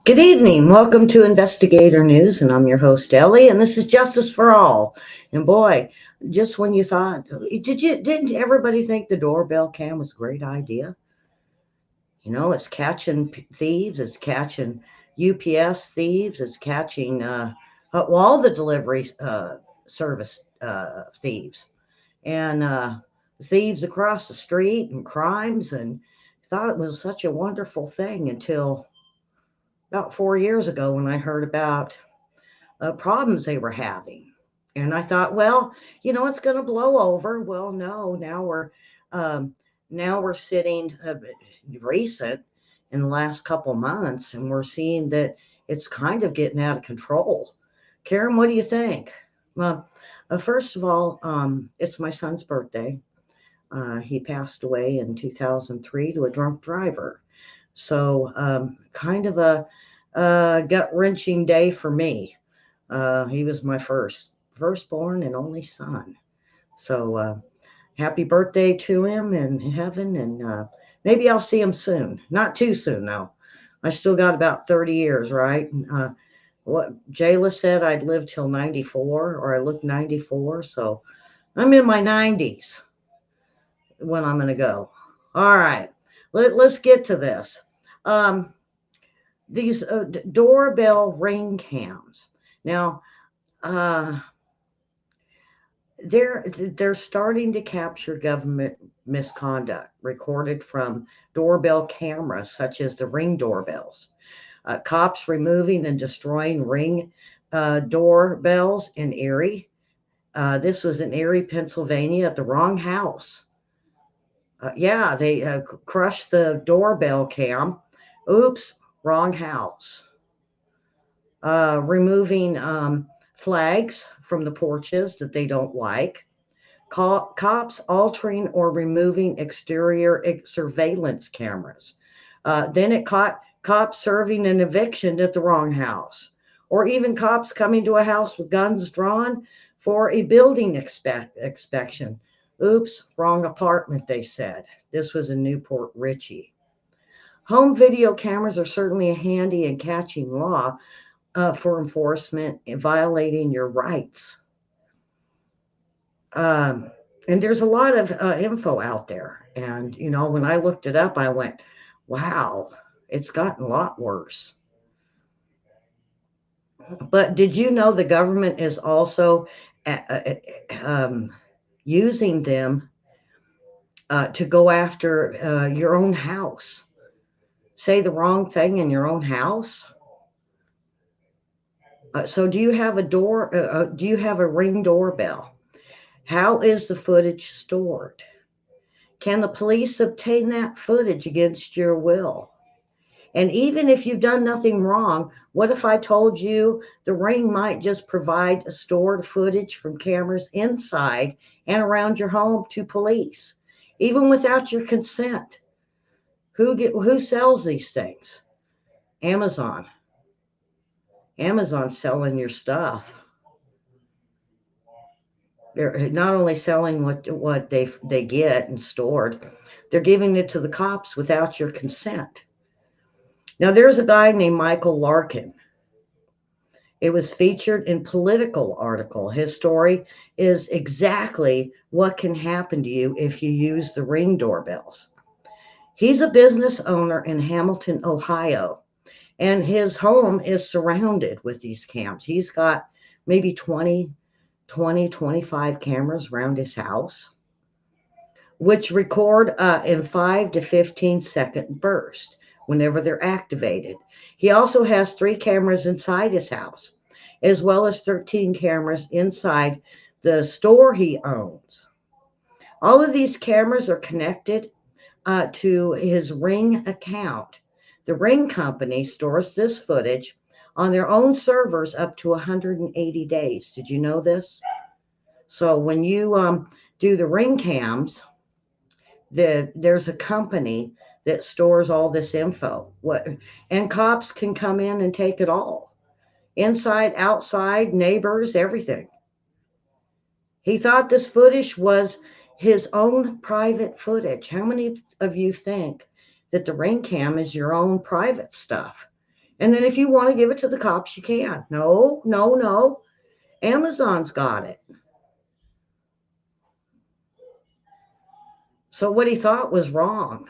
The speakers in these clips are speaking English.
Good evening. Welcome to Investigator News, and I'm your host Ellie, and this is Justice for All. And boy, just when you thought, didn't everybody think the doorbell cam was a great idea? It's catching thieves, it's catching UPS thieves, it's catching all the delivery service thieves and thieves across the street and crimes, and thought it was such a wonderful thing until about 4 years ago when I heard about problems they were having. And I thought, well, it's going to blow over. Well, no, um, now we're sitting recent in the last couple months, and we're seeing that it's kind of getting out of control. Karen, what do you think? Well, first of all, it's my son's birthday. He passed away in 2003 to a drunk driver. So, kind of a gut wrenching day for me. He was my firstborn and only son. So happy birthday to him in heaven, and maybe I'll see him soon. Not too soon though. I still got about 30 years, right? What Jayla said, I'd live till 94, or I look 94, so I'm in my 90s when I'm going to go. All right, let's get to this. Um, these doorbell ring cams. Now, uh, they're starting to capture government misconduct recorded from doorbell cameras, such as the Ring doorbells. Cops removing and destroying Ring doorbells in Erie. This was in Erie, Pennsylvania, at the wrong house. Yeah, they crushed the doorbell cam. Oops, wrong house. Removing flags from the porches that they don't like. Cops altering or removing exterior surveillance cameras. Then it caught cops serving an eviction at the wrong house, or even cops coming to a house with guns drawn for a building inspection. Oops, wrong apartment, they said. This was in Newport Richey. Home video cameras are certainly a handy and catching law for enforcement in violating your rights. Um, and there's a lot of info out there. And, when I looked it up, I went, wow, it's gotten a lot worse. But did you know the government is also uh, uh, um, using them to go after your own house? Say the wrong thing in your own house. So do you have a door? Do you have a Ring doorbell? How is the footage stored? Can the police obtain that footage against your will? And even if you've done nothing wrong, what if I told you the Ring might just provide a stored footage from cameras inside and around your home to police, even without your consent? Who sells these things? Amazon. Amazon's selling your stuff. They're not only selling what they get and stored, they're giving it to the cops without your consent. Now, there's a guy named Michael Larkin. It was featured in Political article. His story is exactly what can happen to you if you use the Ring doorbells. He's a business owner in Hamilton, Ohio, and his home is surrounded with these cams. He's got maybe 25 cameras around his house, which record in 5 to 15-second bursts whenever they're activated. He also has 3 cameras inside his house, as well as 13 cameras inside the store he owns. All of these cameras are connected to his Ring account. The Ring company stores this footage on their own servers up to 180 days. Did you know this? So when you do the Ring cams, there's a company that stores all this info. And cops can come in and take it all. Inside, outside, neighbors, everything. He thought this footage was his own private footage. How many of you think that the Ring cam is your own private stuff? And then if you want to give it to the cops, you can. No, no, no. Amazon's got it. So what he thought was wrong.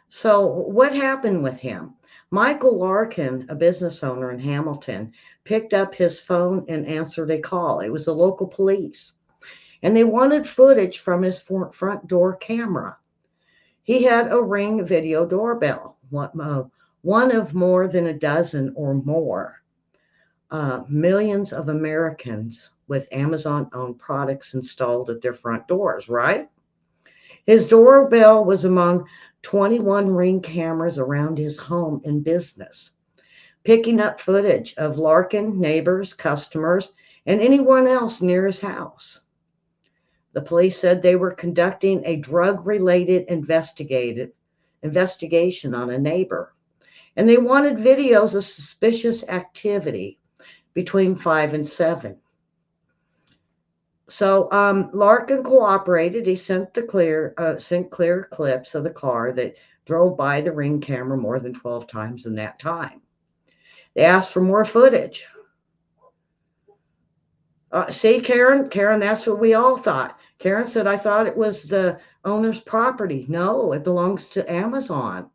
So what happened with him? Michael Larkin, a business owner in Hamilton, picked up his phone and answered a call. It was the local police, and they wanted footage from his front door camera. He had a Ring video doorbell, one of more than a dozen or more. Millions of Americans with Amazon-owned products installed at their front doors, right? His doorbell was among 21 Ring cameras around his home and business, picking up footage of Larkin, neighbors, customers, and anyone else near his house. The police said they were conducting a drug-related investigation on a neighbor, and they wanted videos of suspicious activity between 5 and 7. So Larkin cooperated. He sent clear clips of the car that drove by the Ring camera more than 12 times in that time. They asked for more footage. See, Karen, that's what we all thought. Karen said, I thought it was the owner's property. No, it belongs to Amazon.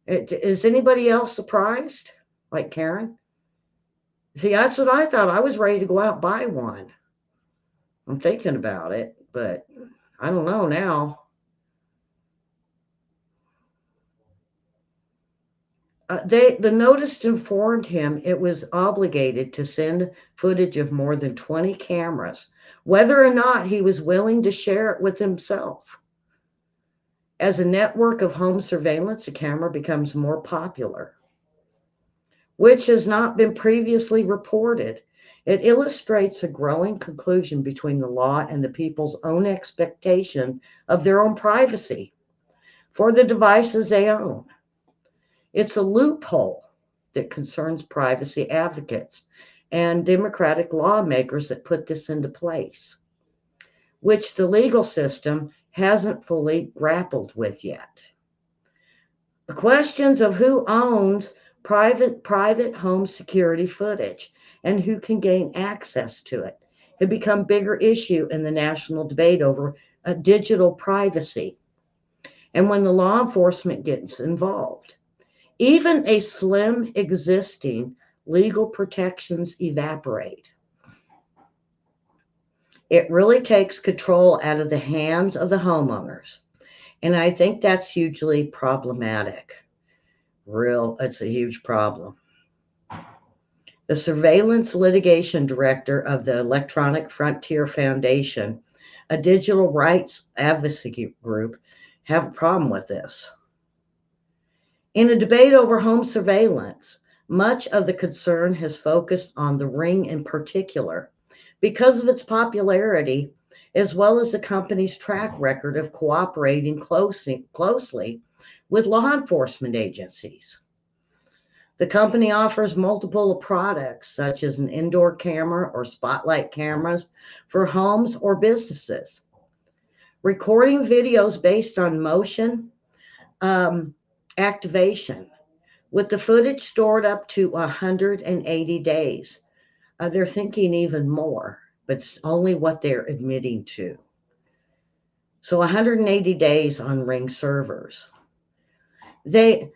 Is anybody else surprised? Like Karen? See, that's what I thought. I was ready to go out and buy one. I'm thinking about it, but I don't know now. The notice informed him it was obligated to send footage of more than 20 cameras, whether or not he was willing to share it with himself. As a network of home surveillance, a camera becomes more popular, which has not been previously reported. It illustrates a growing conclusion between the law and the people's own expectation of their own privacy for the devices they own. It's a loophole that concerns privacy advocates and Democratic lawmakers that put this into place, which the legal system hasn't fully grappled with yet. The questions of who owns private home security footage and who can gain access to it have become a bigger issue in the national debate over digital privacy and when the law enforcement gets involved. Even a slim existing legal protections evaporate. It really takes control out of the hands of the homeowners. And I think that's hugely problematic. It's a huge problem. The surveillance litigation director of the Electronic Frontier Foundation, a digital rights advocacy group, have a problem with this. In a debate over home surveillance, much of the concern has focused on the Ring in particular because of its popularity, as well as the company's track record of cooperating closely with law enforcement agencies. The company offers multiple products, such as an indoor camera or spotlight cameras for homes or businesses, recording videos based on motion activation, with the footage stored up to 180 days. They're thinking even more, but it's only what they're admitting to. So 180 days on Ring servers. The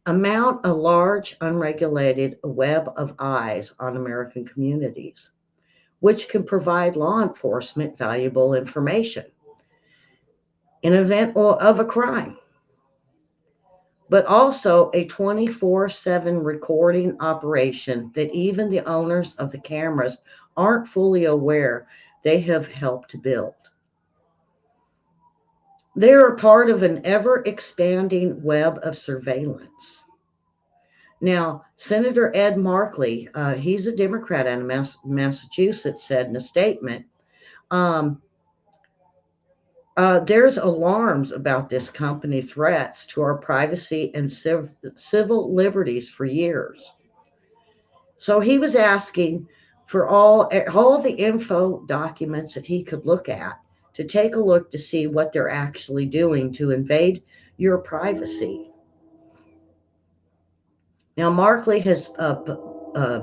amount a large, unregulated web of eyes on American communities, which can provide law enforcement valuable information in event of a crime, but also a 24/7 recording operation that even the owners of the cameras aren't fully aware they have helped build. They are part of an ever-expanding web of surveillance. Now, Senator Ed Markey, he's a Democrat out of Massachusetts, said in a statement, there's alarms about this company threats to our privacy and civil liberties for years. So he was asking for all the info documents that he could look at to take a look to see what they're actually doing to invade your privacy. Now, Markley has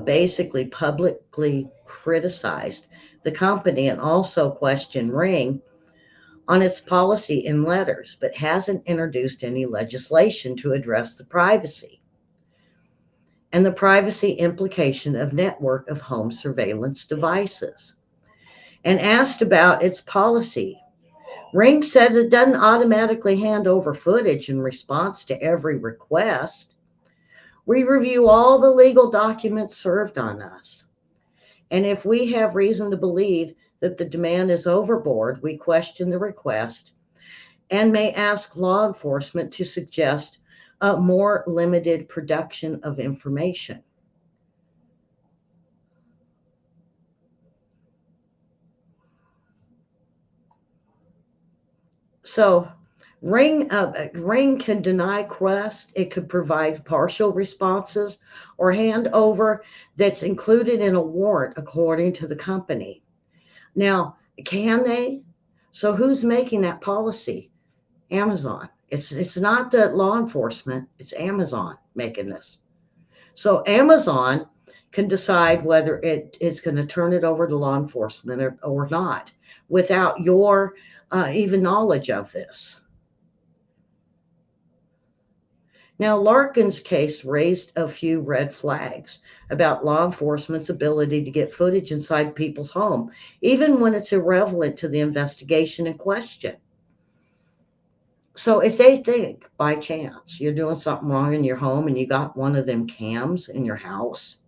basically publicly criticized the company and also questioned Ring on its policy in letters, but hasn't introduced any legislation to address the privacy and the privacy implication of network of home surveillance devices. And asked about its policy, Ring says it doesn't automatically hand over footage in response to every request. We review all the legal documents served on us. And if we have reason to believe that the demand is overboard, we question the request and may ask law enforcement to suggest a more limited production of information. So Ring can deny Quest. It could provide partial responses or hand over that's included in a warrant according to the company. Now, can they? So who's making that policy? Amazon. It's not the law enforcement, it's Amazon making this. So Amazon can decide whether it is going to turn it over to law enforcement or not without your even knowledge of this. Now, Larkin's case raised a few red flags about law enforcement's ability to get footage inside people's home, even when it's irrelevant to the investigation in question. So if they think by chance you're doing something wrong in your home and you got one of them cams in your house,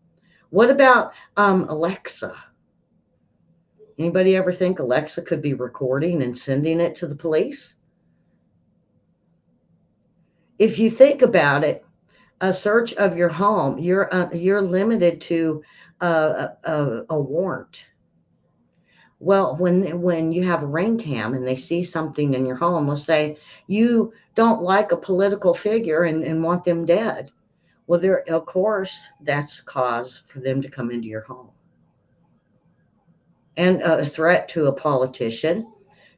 what about Alexa? Anybody ever think Alexa could be recording and sending it to the police? If you think about it, a search of your home, you're limited to a warrant. Well, when you have a ring cam and they see something in your home, let's say you don't like a political figure and want them dead. Well, there, of course, that's cause for them to come into your home. And a threat to a politician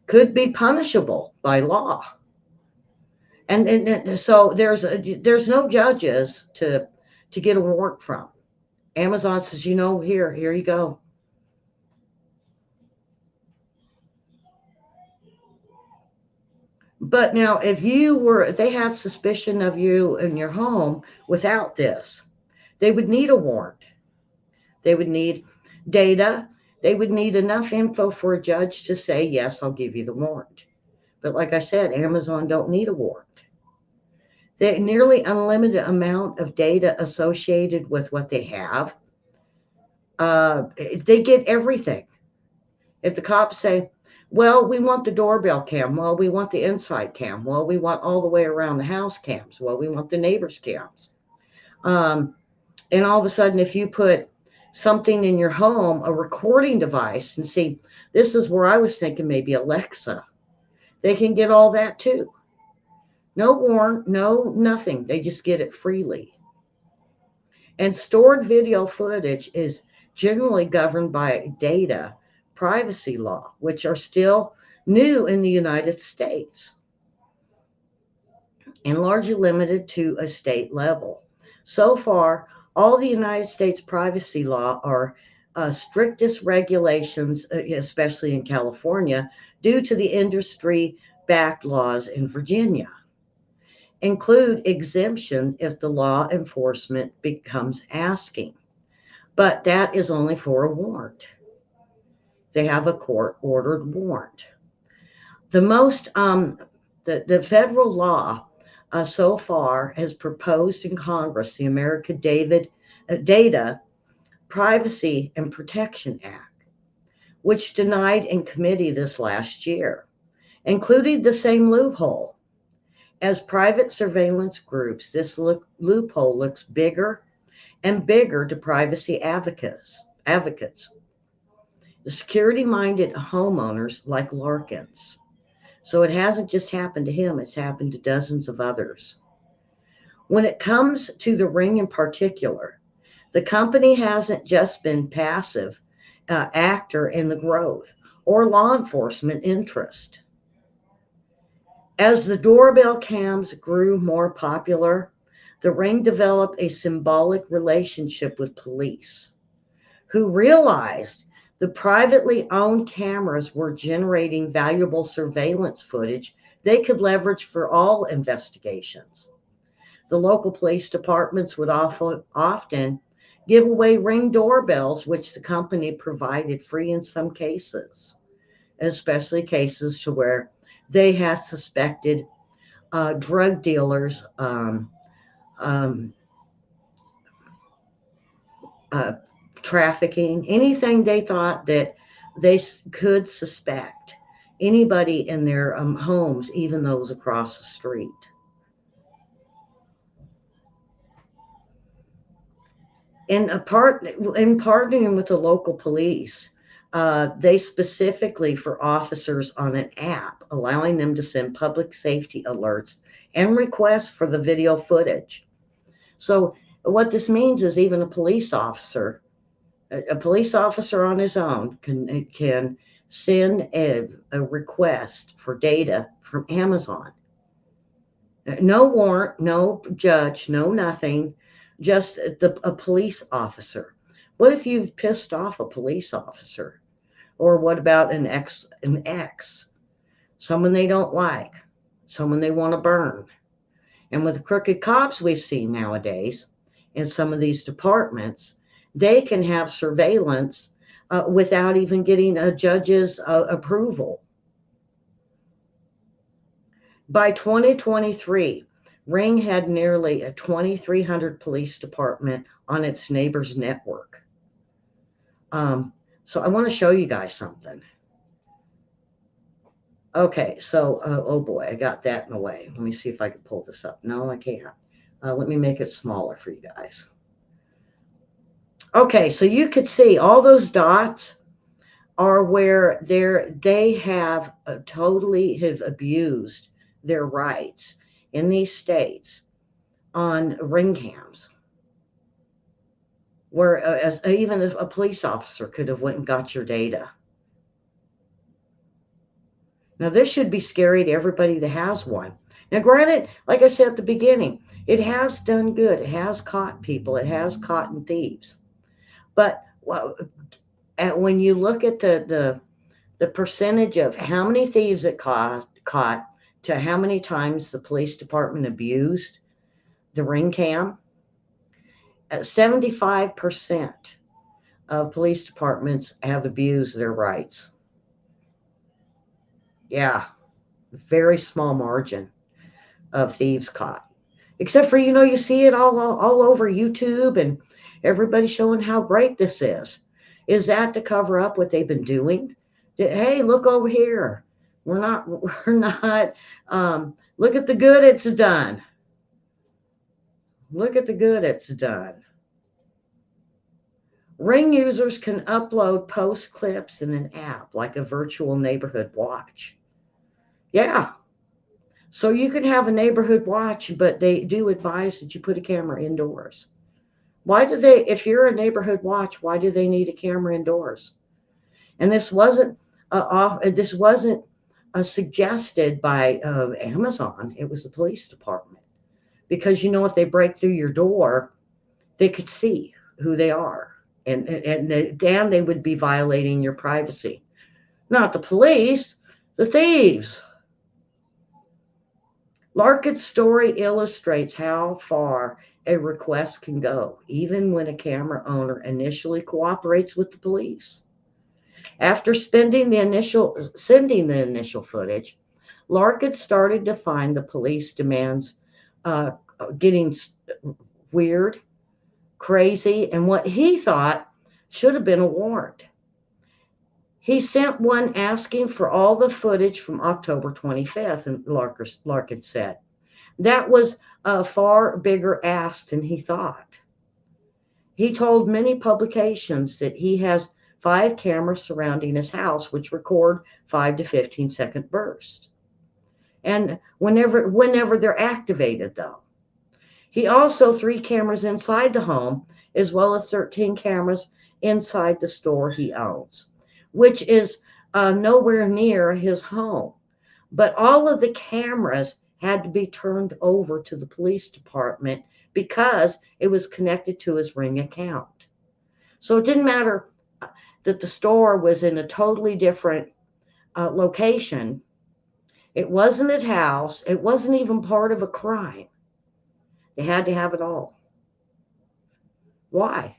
could be punishable by law. And so there's no judges to get a warrant from. Amazon says, here you go. But now, if they had suspicion of you in your home without this, they would need a warrant. They would need data. They would need enough info for a judge to say, yes, I'll give you the warrant. But like I said, Amazon don't need a warrant. The nearly unlimited amount of data associated with what they have, they get everything. If the cops say, well, we want the doorbell cam, well, we want the inside cam, well, we want all the way around the house cams, well, we want the neighbors' cams. And all of a sudden, if you put something in your home, a recording device, and see, this is where I was thinking maybe Alexa, they can get all that too. No warrant, no nothing. They just get it freely. And stored video footage is generally governed by data privacy law, which are still new in the United States and largely limited to a state level. So far, all the United States privacy law are strictest regulations, especially in California, due to the industry backed laws in Virginia. Include exemption if the law enforcement becomes asking, but that is only for a warrant. They have a court ordered warrant. The most, the federal law so far has proposed in Congress the American Data Privacy and Protection Act, which denied in committee this last year, including the same loophole. As private surveillance groups, this loophole looks bigger and bigger to privacy advocates. The security-minded homeowners like Larkins. So it hasn't just happened to him, it's happened to dozens of others. When it comes to the Ring in particular, the company hasn't just been passive actor in the growth or law enforcement interest. As the doorbell cams grew more popular, The ring developed a symbolic relationship with police, who realized the privately owned cameras were generating valuable surveillance footage they could leverage for all investigations. The local police departments would often give away ring doorbells, which the company provided free in some cases, especially cases to where they had suspected drug dealers, um, uh, trafficking, anything they thought that they could suspect, anybody in their homes, even those across the street. In partnering with the local police, they specifically for officers on an app, allowing them to send public safety alerts and requests for the video footage. So what this means is even a police officer on his own can send a request for data from Amazon. No warrant, no judge, no nothing, just a police officer. What if you've pissed off a police officer? Or what about an ex, someone they don't like, someone they want to burn? And with the crooked cops we've seen nowadays in some of these departments, they can have surveillance without even getting a judge's approval. By 2023, Ring had nearly a 2,300 police department on its neighbors network. So I want to show you guys something. Okay, so, oh boy, I got that in the way. Let me see if I can pull this up. No, I can't. Let me make it smaller for you guys. Okay, so you could see all those dots are where they have totally have abused their rights in these states on ring cams, where even if a police officer could have went and got your data. Now, this should be scary to everybody that has one. Now, granted, like I said at the beginning, it has done good. It has caught people. It has caught thieves. But when you look at the percentage of how many thieves it caught to how many times the police department abused the ring cam, 75% of police departments have abused their rights. Yeah, very small margin of thieves caught. Except for, you see it all over YouTube and everybody showing how great this is. Is that to cover up what they've been doing? Hey, look over here. We're not, look at the good it's done. Look at the good it's done. Ring users can upload post clips in an app like a virtual neighborhood watch. Yeah. So you can have a neighborhood watch, but they do advise that you put a camera indoors. Why do they, if you're a neighborhood watch, why do they need a camera indoors? And this wasn't suggested by Amazon. It was the police department, because if they break through your door, they could see who they are, and they would be violating your privacy. Not the police, the thieves. Larkin's story illustrates how far a request can go, even when a camera owner initially cooperates with the police. After sending the initial footage, Larkin started to find the police demands getting weird, crazy, and what he thought should have been a warrant. He sent one asking for all the footage from October 25th, and Larkin said. That was a far bigger ask than he thought. He told many publications that he has 5 cameras surrounding his house, which record 5 to 15-second bursts. And whenever they're activated, though. He also 3 cameras inside the home, as well as 13 cameras inside the store he owns, which is nowhere near his home. But all of the cameras had to be turned over to the police department because it was connected to his Ring account. So it didn't matter that the store was in a totally different location. It wasn't his house. It wasn't even part of a crime. They had to have it all. Why?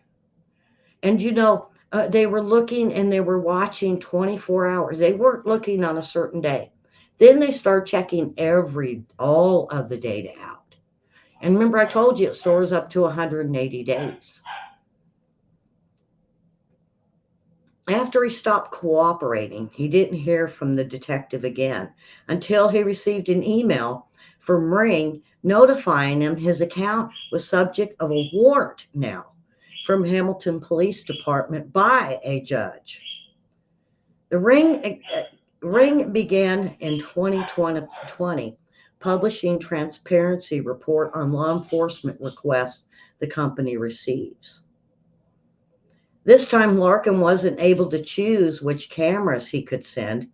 And they were looking and they were watching 24 hours. They weren't looking on a certain day. Then they start checking all of the data out. And remember, I told you it stores up to 180 days. After he stopped cooperating, he didn't hear from the detective again until he received an email from Ring notifying him his account was subject of a warrant now from Hamilton Police Department by a judge. The Ring began in 2020 publishing transparency report on law enforcement requests the company receives. This time, Larkin wasn't able to choose which cameras he could send.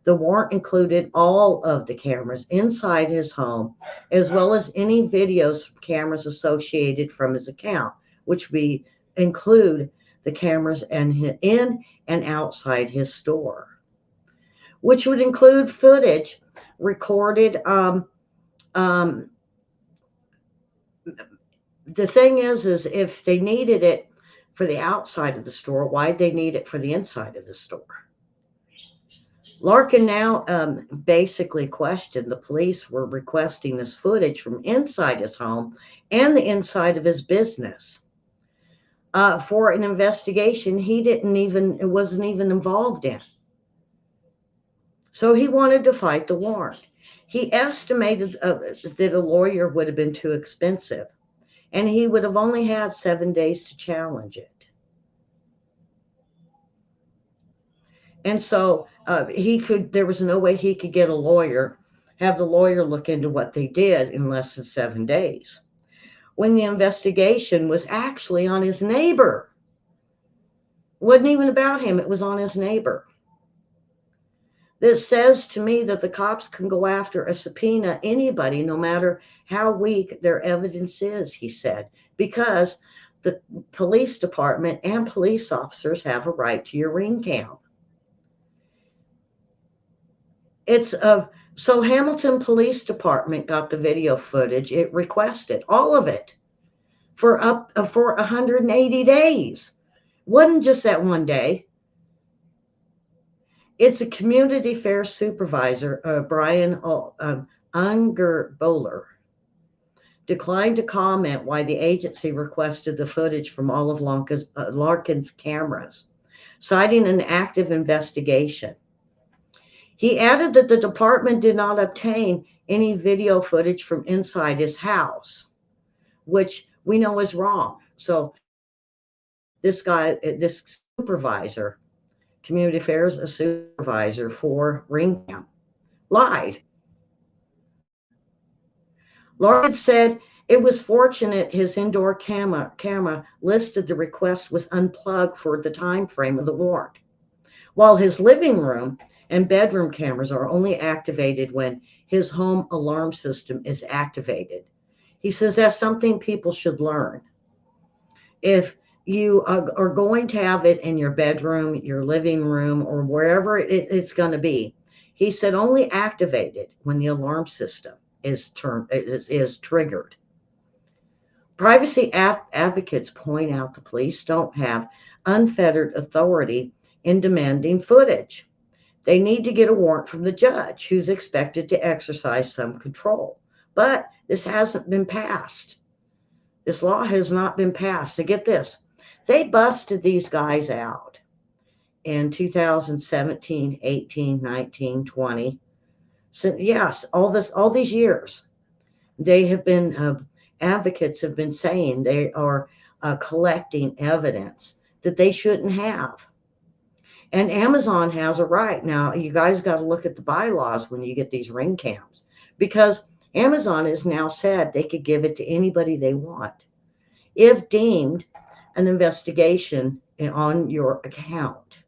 The warrant included all of the cameras inside his home, as well as any videos cameras associated from his account, which would include the cameras in and outside his store, which would include footage recorded. The thing is if they needed it for the outside of the store, why'd they need it for the inside of the store? Larkin now basically questioned the police were requesting this footage from inside his home and the inside of his business for an investigation it wasn't even involved in. So he wanted to fight the warrant. He estimated that a lawyer would have been too expensive, and he would have only had 7 days to challenge it. And so there was no way he could get a lawyer, have the lawyer look into what they did in less than 7 days, when the investigation was actually on his neighbor. It wasn't even about him. It was on his neighbor. This says to me that the cops can go after a subpoena anybody, no matter how weak their evidence is, he said, because the police department and police officers have a right to your ring cam. So Hamilton Police Department got the video footage. It requested all of it for 180 days. Wasn't just that one day. It's a community affairs supervisor, Brian Ungerbohler, declined to comment why the agency requested the footage from all of Larkin's cameras, citing an active investigation. He added that the department did not obtain any video footage from inside his house, which we know is wrong. So this supervisor, community affairs, a supervisor for Ring Cam, lied. Larkin said it was fortunate his indoor camera listed the request was unplugged for the time frame of the warrant, while his living room and bedroom cameras are only activated when his home alarm system is activated. He says that's something people should learn. If you are going to have it in your bedroom, your living room, or wherever it's going to be, he said only activate it when the alarm system is triggered. Privacy advocates point out the police don't have unfettered authority in demanding footage. They need to get a warrant from the judge, who's expected to exercise some control. But this hasn't been passed. This law has not been passed. So get this. They busted these guys out in 2017, 18, 19, 20. So yes, all these years, they have been, advocates have been saying they are collecting evidence that they shouldn't have. And Amazon has a right. Now, you guys got to look at the bylaws when you get these ring cams, because Amazon has now said they could give it to anybody they want if deemed an investigation on your account.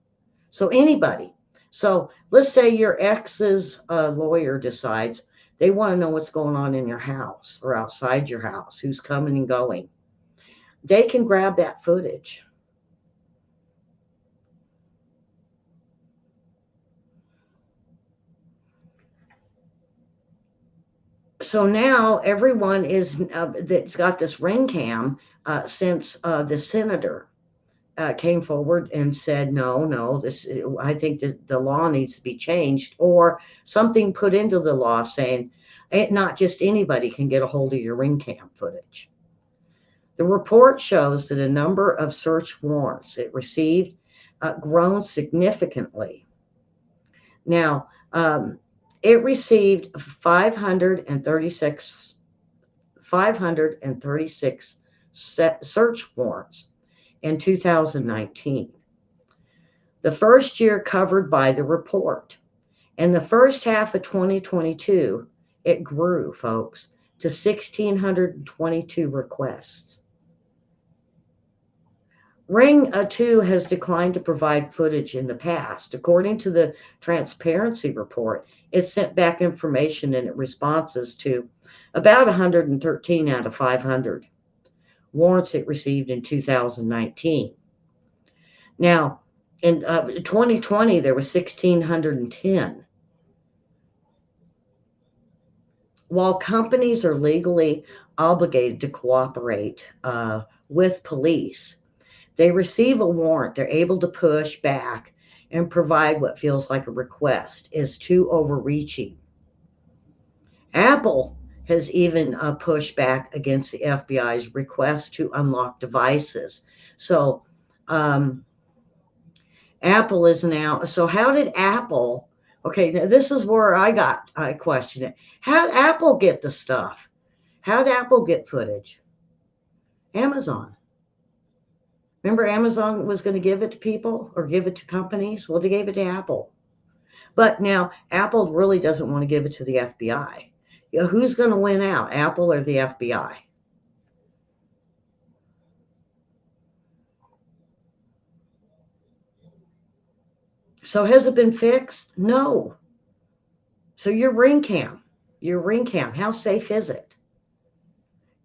So anybody. So let's say your ex's lawyer decides They want to know what's going on in your house or outside your house, who's coming and going. They can grab that footage. So now everyone is that's got this ring cam since the senator came forward and said, no, no, this, I think that the law needs to be changed, or something put into the law saying not just anybody can get a hold of your ring cam footage. The report shows that a number of search warrants it received grown significantly. Now, it received 536 search warrants in 2019, the first year covered by the report. In the first half of 2022, it grew, folks, to 1,622 requests. Ring 2 has declined to provide footage in the past. According to the Transparency Report, it sent back information in responses to about 113 out of 500 warrants it received in 2019. Now, in 2020, there was 1,610. While companies are legally obligated to cooperate with police, they receive a warrant, they're able to push back and provide what feels like a request is too overreaching. Apple has even pushed back against the FBI's request to unlock devices. So Apple is now, so how did Apple, okay, now this is where I question it. How did Apple get the stuff? How did Apple get footage? Amazon. Remember, Amazon was going to give it to people or give it to companies? Well, they gave it to Apple. But now Apple really doesn't want to give it to the FBI. You know, who's going to win out, Apple or the FBI? So has it been fixed? No. So your ring cam, how safe is it?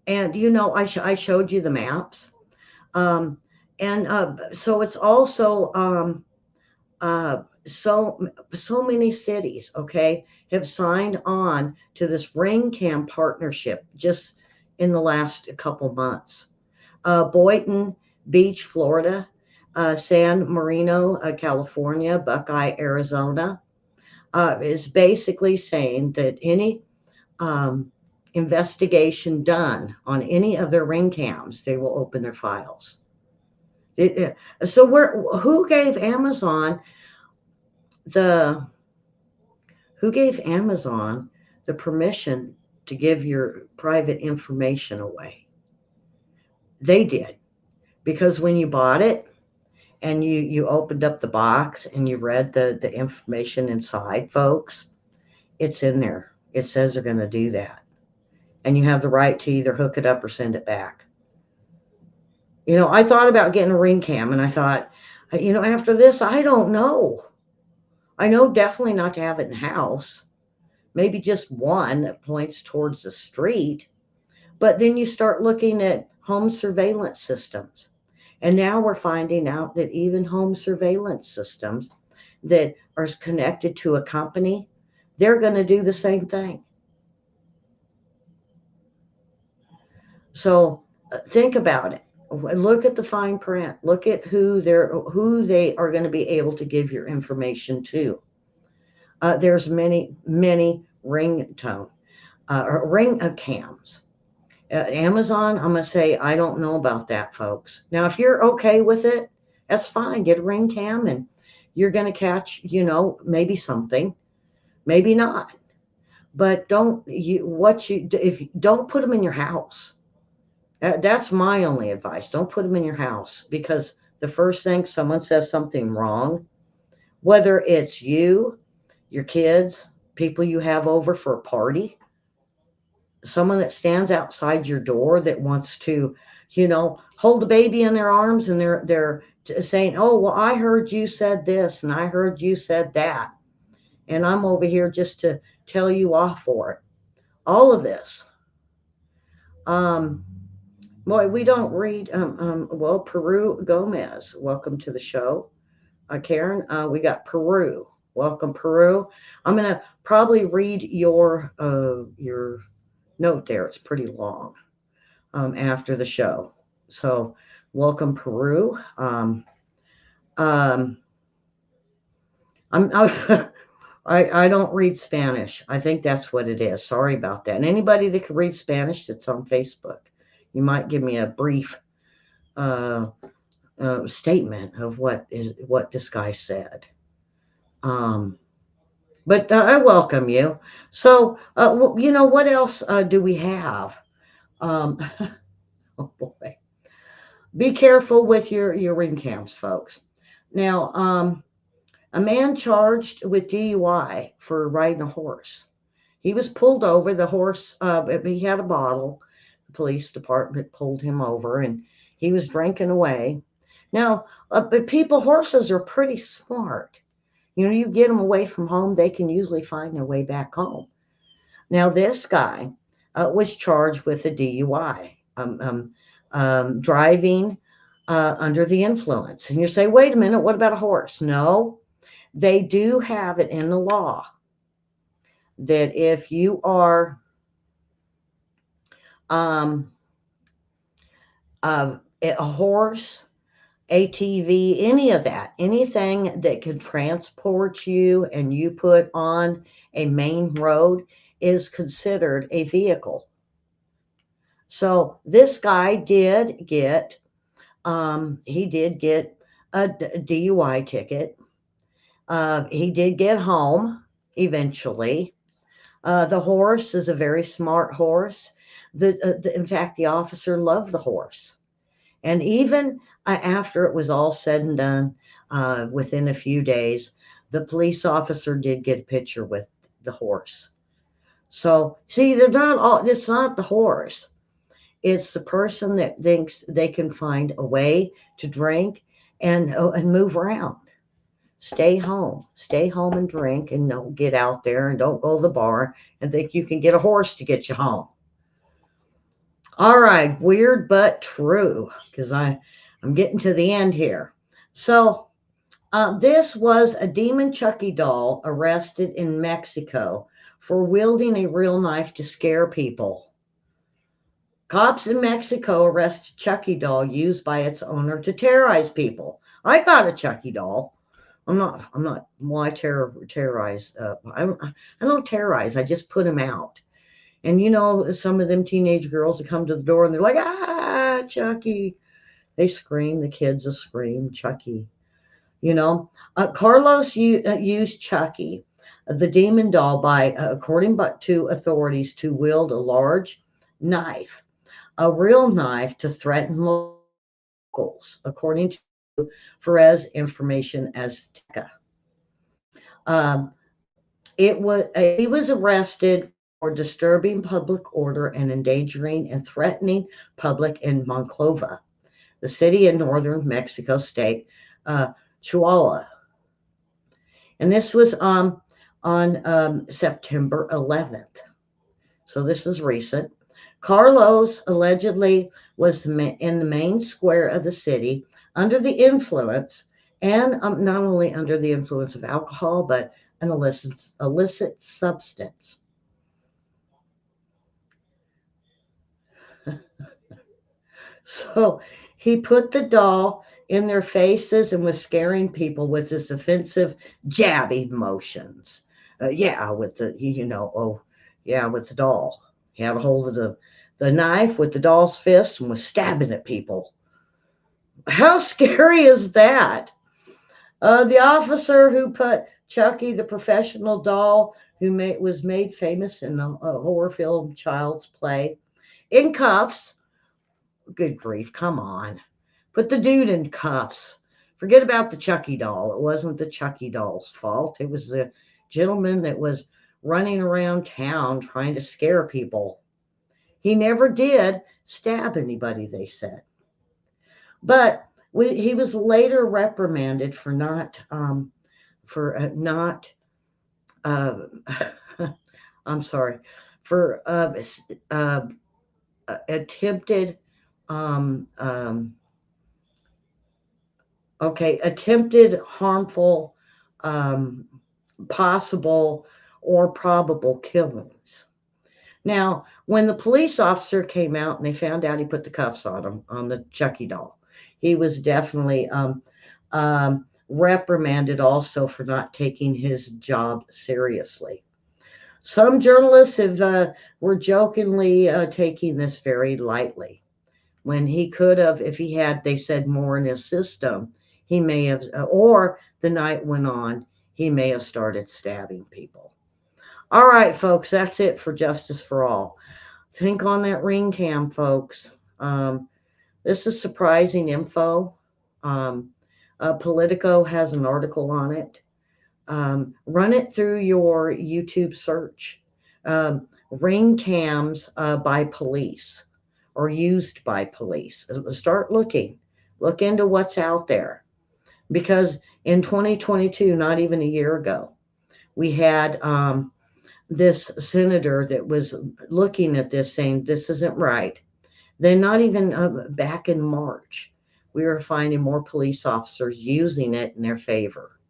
And you know, I showed you the maps. Um, and so it's also so many cities, okay, have signed on to this ring cam partnership just in the last couple months. Boynton Beach, Florida, San Marino, California, Buckeye, Arizona, is basically saying that any um, investigation done on any of their ring cams, they will open their files. So who gave Amazon the the permission to give your private information away? They did, because when you bought it and you opened up the box and you read the information inside, folks, it's in there. It says they're going to do that, and you have the right to either hook it up or send it back. You know, I thought about getting a ring cam, and I thought, you know, after this, I don't know. I know definitely not to have it in the house. Maybe just one that points towards the street. But then you start looking at home surveillance systems. And now we're finding out that even home surveillance systems that are connected to a company, they're going to do the same thing. So think about it. Look at the fine print. Look at who they are going to be able to give your information to. There's many ringtone or ring cams. Amazon, I'm going to say, I don't know about that, folks. Now, if you're okay with it, that's fine. Get a ring cam and you're going to catch, you know, maybe something, maybe not. But don't put them in your house. That's my only advice. Don't put them in your house, because the first thing someone says something wrong, whether it's you, your kids, people you have over for a party, someone that stands outside your door that wants to, you know, hold the baby in their arms, and they're saying, "Oh, well, I heard you said this and I heard you said that, and I'm over here just to tell you off for it." all of this. Um, Boy, we don't read. Well, Peru Gomez, welcome to the show. Karen, we got Peru. Welcome, Peru. I'm gonna probably read your note there. It's pretty long. After the show, so welcome, Peru. Um, I'm I don't read Spanish. I think that's what it is. Sorry about that. And anybody that can read Spanish that's on Facebook, you might give me a brief uh, statement of what this guy said. Um, but I welcome you. So, what else do we have? Um, oh boy, be careful with your ring cams, folks. Now, a man charged with DUI for riding a horse. He was pulled over. The horse, he had a bottle. The police department pulled him over, and he was drinking away. Now, but horses are pretty smart. You get them away from home, they can usually find their way back home. Now, this guy was charged with a DUI, driving under the influence. And you say, wait a minute, what about a horse? No, they do have it in the law that if you are a horse, ATV, any of that, anything that could transport you and you put on a main road is considered a vehicle. So this guy did get, he did get a DUI ticket. He did get home eventually. The horse is a very smart horse. In fact, the officer loved the horse. And even after it was all said and done, within a few days, the police officer did get a picture with the horse. So, see, they're not all, it's not the horse. It's the person that thinks they can find a way to drink and move around. Stay home and drink, and don't get out there and don't go to the bar and think you can get a horse to get you home. All right, weird but true, because I'm getting to the end here. So this was a demon Chucky doll arrested in Mexico for wielding a real knife to scare people. Cops in Mexico arrested Chucky doll used by its owner to terrorize people. I got a Chucky doll. I'm not. Why terrorize? I don't terrorize. I just put them out. And some of them teenage girls that come to the door and they're like, Chucky. They scream. The kids will scream, Chucky. Carlos used Chucky, the demon doll, according to authorities, to wield a large knife, a real knife, to threaten locals, according to Perez information as Teca. He was arrested for disturbing public order and endangering and threatening public in Monclova, the city in northern Mexico state, Chihuahua. And this was on September 11th. So this is recent. Carlos allegedly was in the main square of the city under the influence, and not only under the influence of alcohol, but an illicit substance. So he put the doll in their faces and was scaring people with his offensive jabbing motions. With with the doll. He had a hold of the knife with the doll's fist and was stabbing at people. How scary is that? The officer who put Chucky, the professional doll who was made famous in the horror film Child's Play, in cuffs. Good grief, come on. Put the dude in cuffs. Forget about the Chucky doll. It wasn't the Chucky doll's fault. It was the gentleman that was running around town trying to scare people. He never did stab anybody, they said. But he was later reprimanded for not, I'm sorry, for attempted um, um, attempted harmful, um, possible or probable killings. Now, when the police officer came out and they found out he put the cuffs on him, on the Chucky doll, he was definitely reprimanded also for not taking his job seriously. Some journalists were jokingly taking this very lightly, when he could have, if he had, they said, more in his system, he may have, or the night went on, he may have started stabbing people. All right, folks, that's it for Justice for All. Think on that ring cam, folks. This is surprising info. Politico has an article on it. Run it through your YouTube search. Ring cams by police or used by police. Start looking. Look into what's out there. Because in 2022, not even a year ago, we had this senator that was looking at this saying, this isn't right. Then not even back in March, we were finding more police officers using it in their favor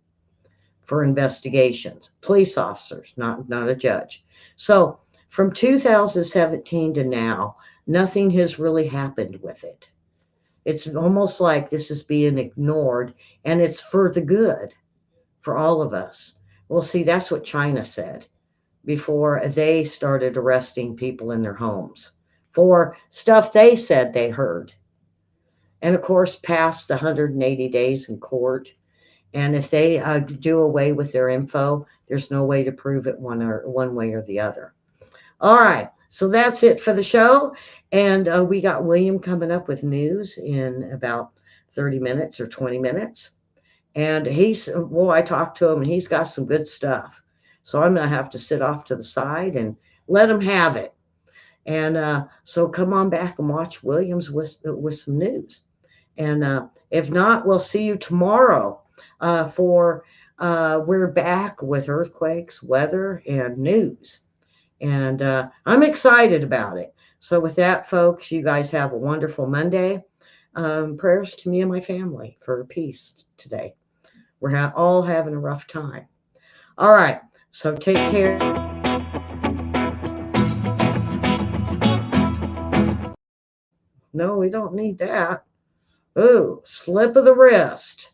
for investigations. Police officers, not a judge. So from 2017 to now, nothing has really happened with it. It's almost like this is being ignored, and it's for the good for all of us. Well, see, that's what China said before they started arresting people in their homes for stuff they said they heard. And of course, past the 180 days in court. And if they do away with their info, there's no way to prove it one way or the other. All right. So that's it for the show. And we got William coming up with news in about 30 minutes or 20 minutes. And I talked to him and he's got some good stuff. So I'm going to have to sit off to the side and let him have it. And so come on back and watch Williams with some news. And if not, we'll see you tomorrow for we're back with earthquakes, weather, and news. And I'm excited about it. So with that, folks, you guys have a wonderful Monday. Prayers to me and my family for peace today. We're all having a rough time. All right. So take care. No, we don't need that. Ooh, slip of the wrist.